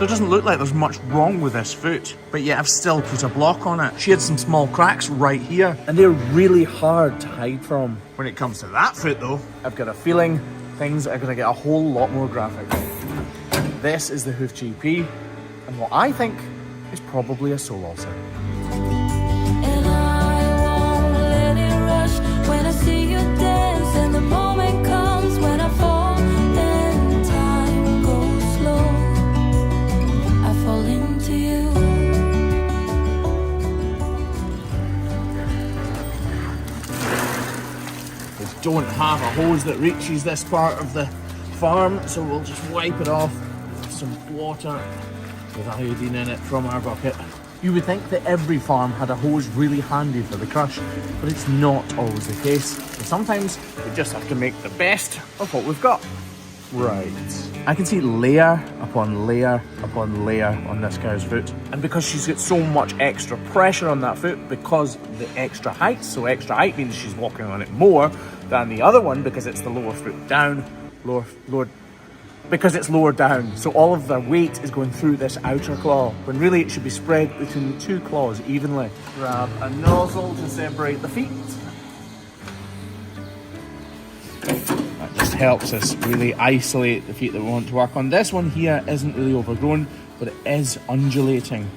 So it doesn't look like there's much wrong with this foot, but yet I've still put a block on it. She had some small cracks right here, and they're really hard to hide from. When it comes to that foot though, I've got a feeling things are gonna get a whole lot more graphic. This is the Hoof GP, and what I think is probably a sole ulcer. And I won't let it rush when I see you dance, and the moment comes when I fall and time goes slow. I fall into you. We don't have a hose that reaches this part of the farm, so we'll just wipe it off with some water with iodine in it from our bucket. You would think that every farm had a hose really handy for the crush, but it's not always the case. So sometimes we just have to make the best of what we've got. Right. I can see layer upon layer upon layer on this cow's foot. And because she's got so much extra pressure on that foot, because the extra height, so extra height means she's walking on it more than the other one because it's the lower foot down, because it's lower down. So all of the weight is going through this outer claw, when really it should be spread between the two claws evenly. Grab a nozzle to separate the feet. That just helps us really isolate the feet that we want to work on. This one here isn't really overgrown, but it is undulating.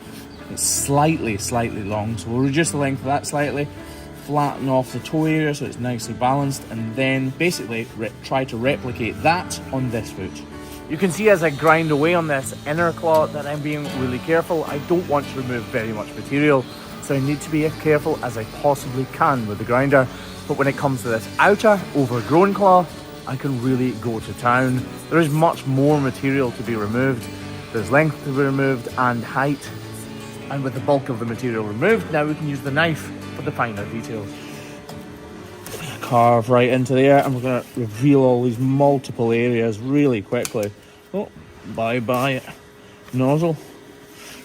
It's slightly long, so we'll reduce the length of that slightly, flatten off the toe area so it's nicely balanced, and then basically try to replicate that on this foot. You can see as I grind away on this inner claw that I'm being really careful. I don't want to remove very much material, so I need to be as careful as I possibly can with the grinder. But when it comes to this outer overgrown claw, I can really go to town. There is much more material to be removed. There's length to be removed and height. And with the bulk of the material removed, now we can use the knife for the finer details. Carve right into there, and we're going to reveal all these multiple areas really quickly. Oh, bye nozzle.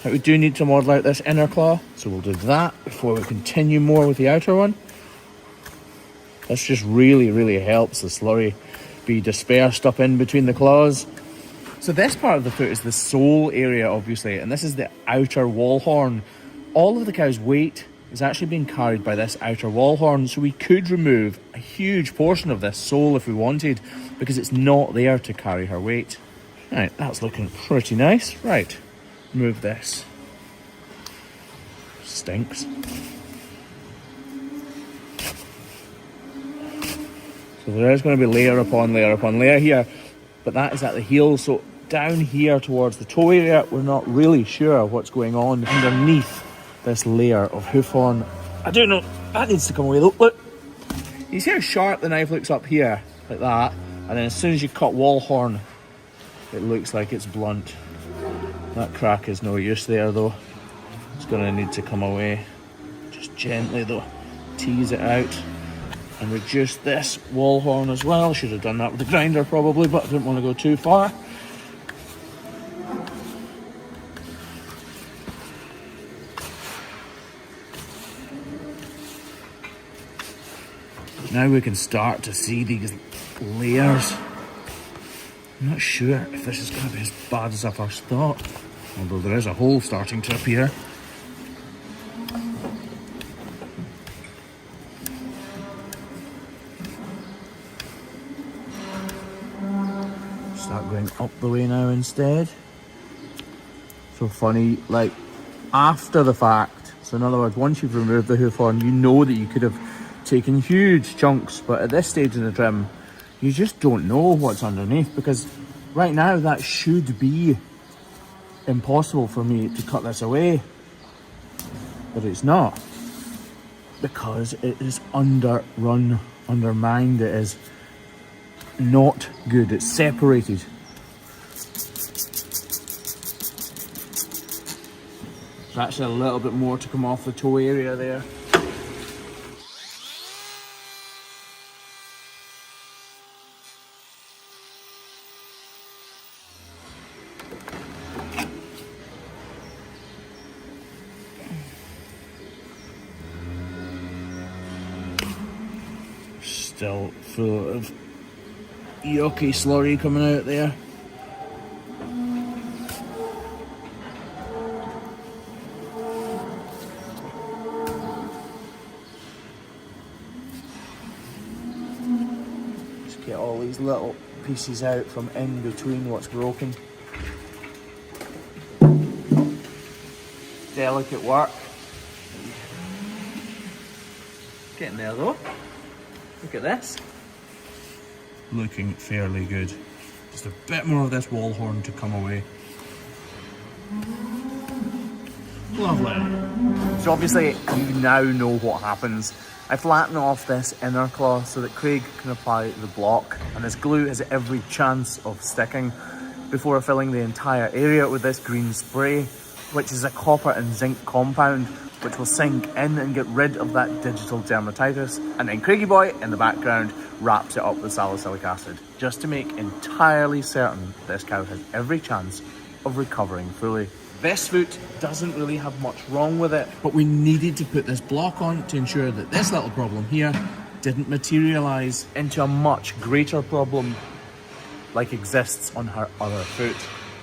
Now we do need to model out this inner claw, so we'll do that before we continue more with the outer one. This just really helps the slurry be dispersed up in between the claws. So this part of the foot is the sole area, obviously, and this is the outer wall horn. All of the cow's weight is actually being carried by this outer wall horn, so we could remove a huge portion of this sole if we wanted, because it's not there to carry her weight. Right, that's looking pretty nice. Right, remove this. Stinks. So there is going to be layer upon layer upon layer here, but that is at the heel, so down here towards the toe area, we're not really sure what's going on underneath this layer of hoof horn. I don't know, that needs to come away though. Look, you see how sharp the knife looks up here, like that, and then as soon as you cut wall horn, it looks like it's blunt. That crack is no use there though. It's gonna need to come away. Just gently though, tease it out and reduce this wall horn as well. Should have done that with the grinder probably, but I didn't want to go too far. Now we can start to see these layers. I'm not sure if this is going to be as bad as I first thought, although there is a hole starting to appear. Start going up the way now instead. So funny, like after the fact. So in other words, once you've removed the hoof horn, you know that you could have taken huge chunks, but at this stage in the trim you just don't know what's underneath, because right now that should be impossible for me to cut this away, but it's not, because it is underrun, undermined. It is not good. It's separated. There's actually a little bit more to come off the toe area there. Still full of yucky slurry coming out there. these little pieces out from in between what's broken. Delicate work. Getting there though. Look at this. Looking fairly good. Just a bit more of this wall horn to come away. Lovely. So obviously you now know what happens. I flatten off this inner claw so that Craig can apply the block, and this glue has every chance of sticking before filling the entire area with this green spray, which is a copper and zinc compound which will sink in and get rid of that digital dermatitis. And then Craigie boy in the background wraps it up with salicylic acid, just to make entirely certain this cow has every chance of recovering fully. This foot doesn't really have much wrong with it, but we needed to put this block on to ensure that this little problem here didn't materialise into a much greater problem like exists on her other foot.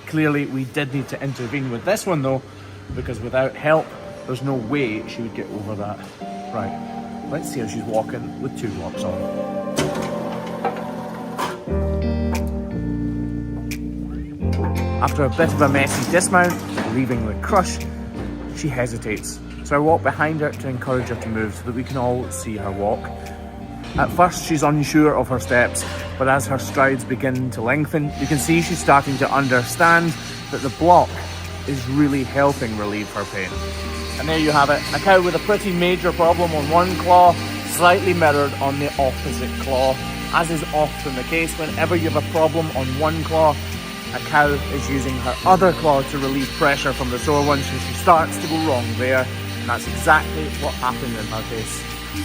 Clearly we did need to intervene with this one though, because without help there's no way she would get over that. Right, let's see how she's walking with 2 blocks on. After a bit of a messy dismount, leaving the crush, she hesitates. So I walk behind her to encourage her to move so that we can all see her walk. At first she's unsure of her steps, but as her strides begin to lengthen, you can see she's starting to understand that the block is really helping relieve her pain. And there you have it, a cow with a pretty major problem on one claw, slightly mirrored on the opposite claw. As is often the case, whenever you have a problem on one claw, a cow is using her other claw to relieve pressure from the sore one, so she starts to go wrong there. And that's exactly what happened in her case.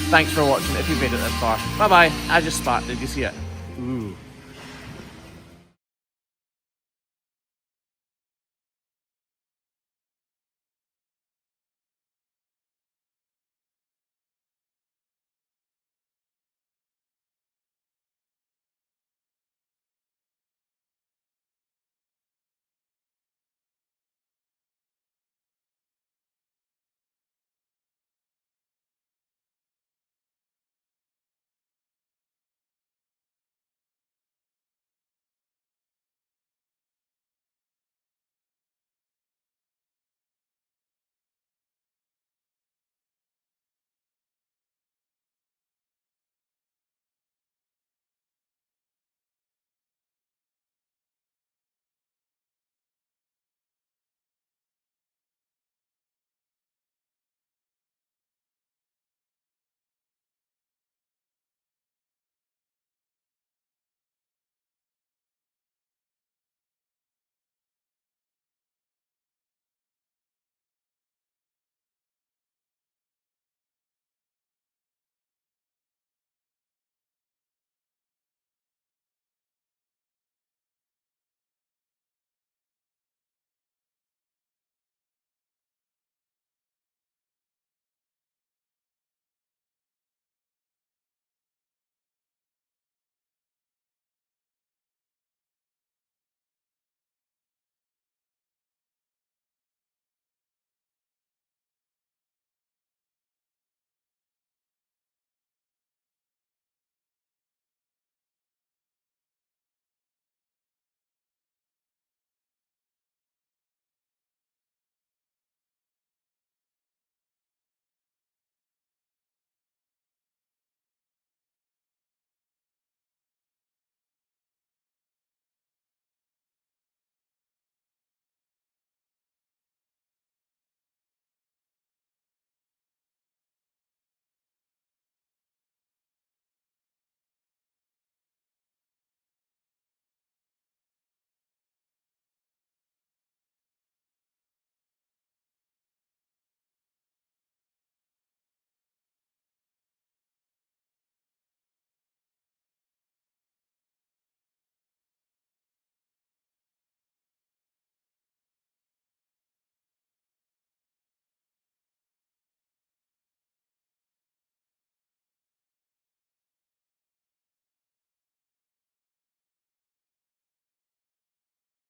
Thanks for watching if you've made it this far. Bye bye. I just spat, did you see it? Ooh.